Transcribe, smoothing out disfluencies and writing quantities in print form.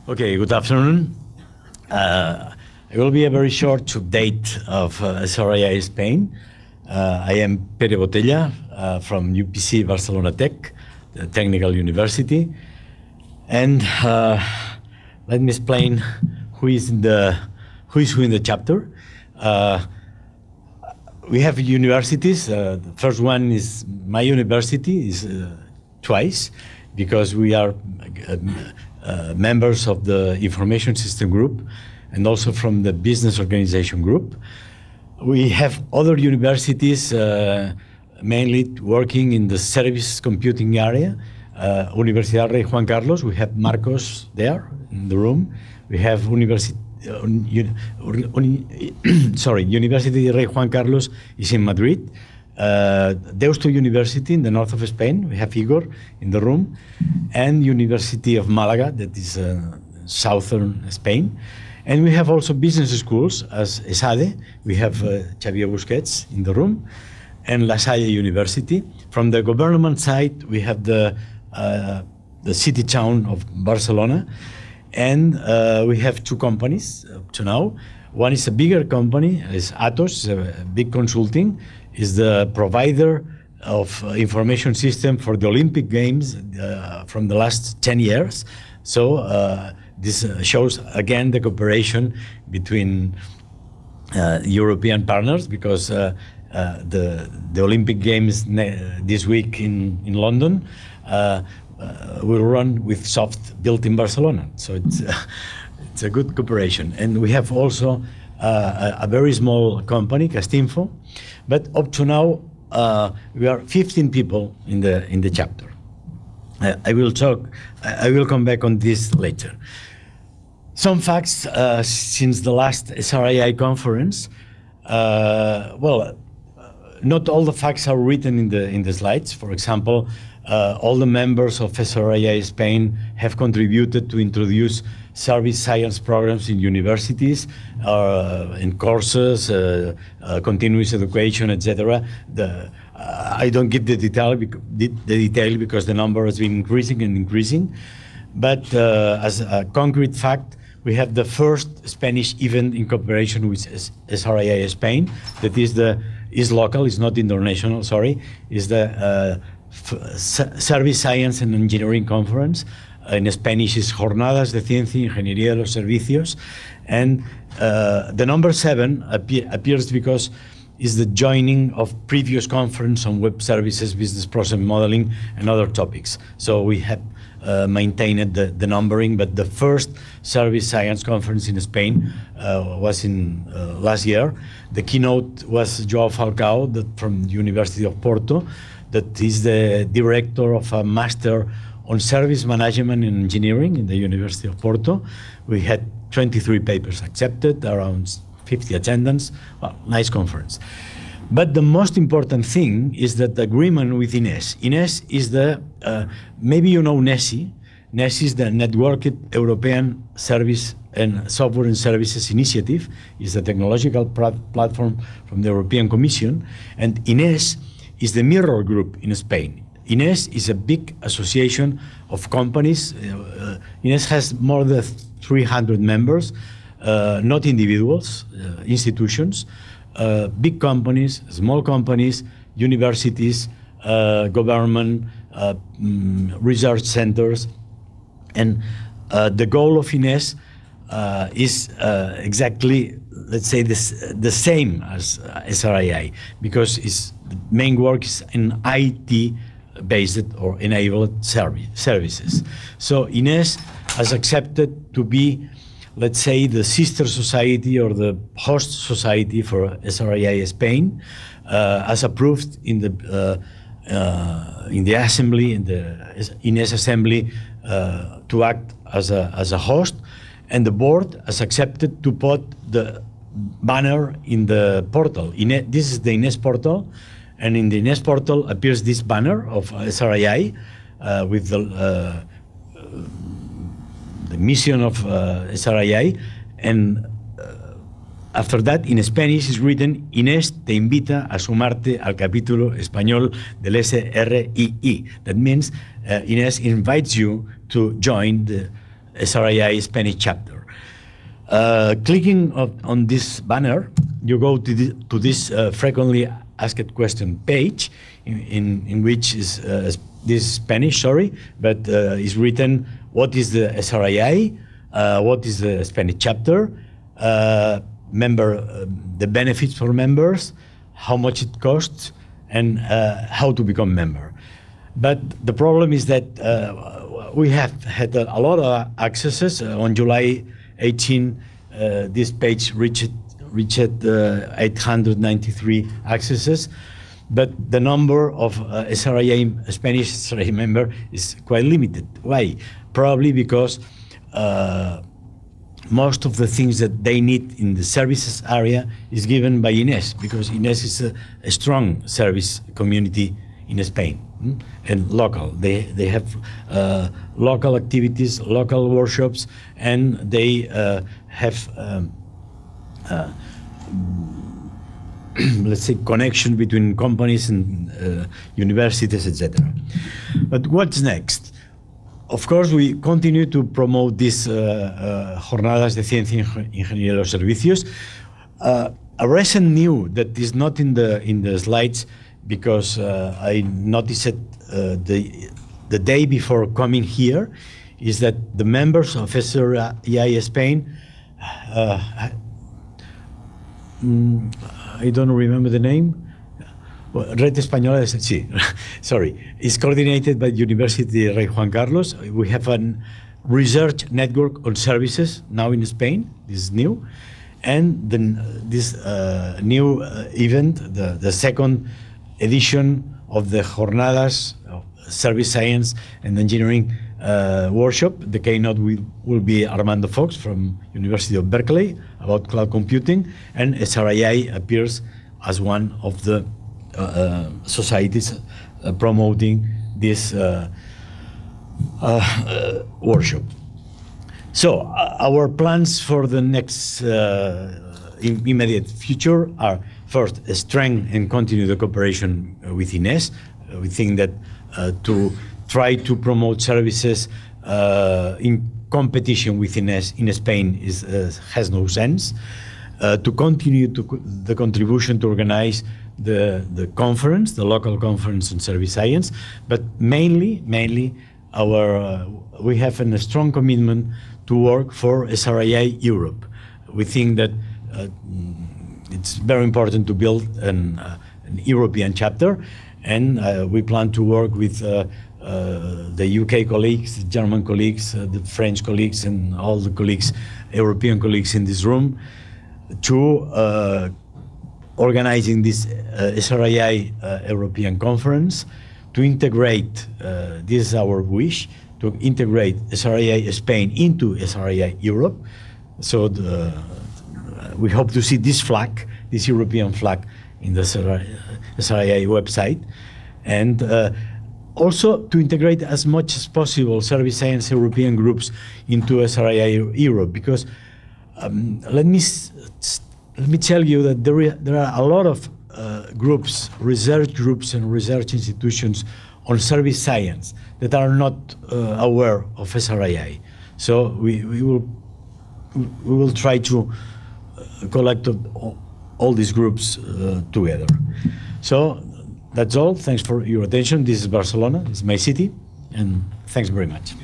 Okay, good afternoon. It will be a very short update of SRII Spain. I am Pere Botella from UPC Barcelona Tech, the Technical University. And let me explain who is who in the chapter. We have universities. The first one is my university, is twice, because we are members of the Information System Group and also from the Business Organization Group. We have other universities mainly working in the service computing area. Universidad Rey Juan Carlos, we have Marcos there in the room. We have University Rey Juan Carlos is in Madrid. Deusto University in the north of Spain, we have Igor in the room, and University of Malaga, that is southern Spain. And we have also business schools as SADE, we have Xavier Busquets in the room, and La Salle University. From the government side, we have the city town of Barcelona, and we have two companies up to now. One is a bigger company, is Atos, a big consulting, is the provider of information system for the Olympic Games from the last 10 years. So this shows again the cooperation between European partners, because the Olympic Games this week in London will run with soft built in Barcelona. So it's a good cooperation. And we have also a very small company, Castinfo, but up to now we are 15 people in the chapter. I will come back on this later. Some facts since the last SRII conference. Well, not all the facts are written in the slides. For example, all the members of SRII Spain have contributed to introduce service science programs in universities, in courses, continuous education, etc. I don't give the detail because the number has been increasing and increasing. But as a concrete fact, we have the first Spanish event in cooperation with SRII Spain. That is local, it's not international. Sorry, is the Service Science and Engineering Conference. In Spanish is Jornadas de Ciencia y Ingeniería de los Servicios. And the number 7 appears because it's the joining of previous conference on web services, business process modeling, and other topics. So we have maintained the numbering, but the first service science conference in Spain was in last year. The keynote was João Falcao from the University of Porto, that is the director of a master on service management and engineering in the University of Porto. We had 23 papers accepted, around 50 attendance. Well, nice conference. But the most important thing is that the agreement with INES. INES is the, maybe you know NESI. NESI is the Networked European Service and Software and Services Initiative. It's a technological platform from the European Commission. And INES is the mirror group in Spain. INES is a big association of companies. INES has more than 300 members, not individuals, institutions, big companies, small companies, universities, government, research centers. And the goal of INES is exactly, let's say, the same as SRII, because the main work is in IT based or enabled services. So INES has accepted to be, let's say, the sister society or the host society for SRII Spain, as approved in the assembly, in the INES assembly, to act as a host, and the board has accepted to put the banner in the portal. This is the INES portal. And in the INES portal appears this banner of SRII with the mission of SRII. And after that, in Spanish, is written, INES te invita a sumarte al capítulo español del SRII. That means INES invites you to join SRII Spanish chapter. Clicking on this banner, you go to this frequently asked question page, in which is this Spanish, sorry, but is written what is the SRII, what is the Spanish chapter, the benefits for members, how much it costs, and how to become member. But the problem is that we have had a lot of accesses. On July 18, this page reached 893 accesses, but the number of SRII, Spanish SRII member is quite limited. Why? Probably because most of the things that they need in the services area is given by INES, because INES is a strong service community in Spain, and local. They have local activities, local workshops, and they have let's say connection between companies and universities, etc. But what's next? Of course, we continue to promote these jornadas de ciencia, ingeniería y los servicios. A recent news that is not in the slides, because I noticed it the day before coming here, is that the members of SRII Spain, I don't remember the name. Red Española, sí, sorry, is coordinated by University Rey Juan Carlos. We have a research network on services now in Spain. This is new. And then this new event, the second edition of the Jornadas of Service Science and Engineering workshop. The keynote will be Armando Fox from University of Berkeley about cloud computing, and SRII appears as one of the societies promoting this workshop. So our plans for the next immediate future are, first, strengthen and continue the cooperation with INES. We think that to try to promote services in competition with INES in Spain has no sense. To continue the contribution to organize the conference, the local conference on service science, but mainly we have a strong commitment to work for SRII Europe. We think that it's very important to build an European chapter, and we plan to work with the UK colleagues, the German colleagues, the French colleagues, and all the colleagues, European colleagues in this room, to organizing this SRII European conference, to integrate, this is our wish, to integrate SRII Spain into SRII Europe. So we hope to see this flag, this European flag, in the SRII website, and also to integrate as much as possible service science European groups into SRII Europe, because let me tell you that there are a lot of groups, research groups and research institutions on service science that are not aware of SRII. So we will try to collect all these groups together. So that's all. Thanks for your attention. This is Barcelona. It's my city, and thanks very much.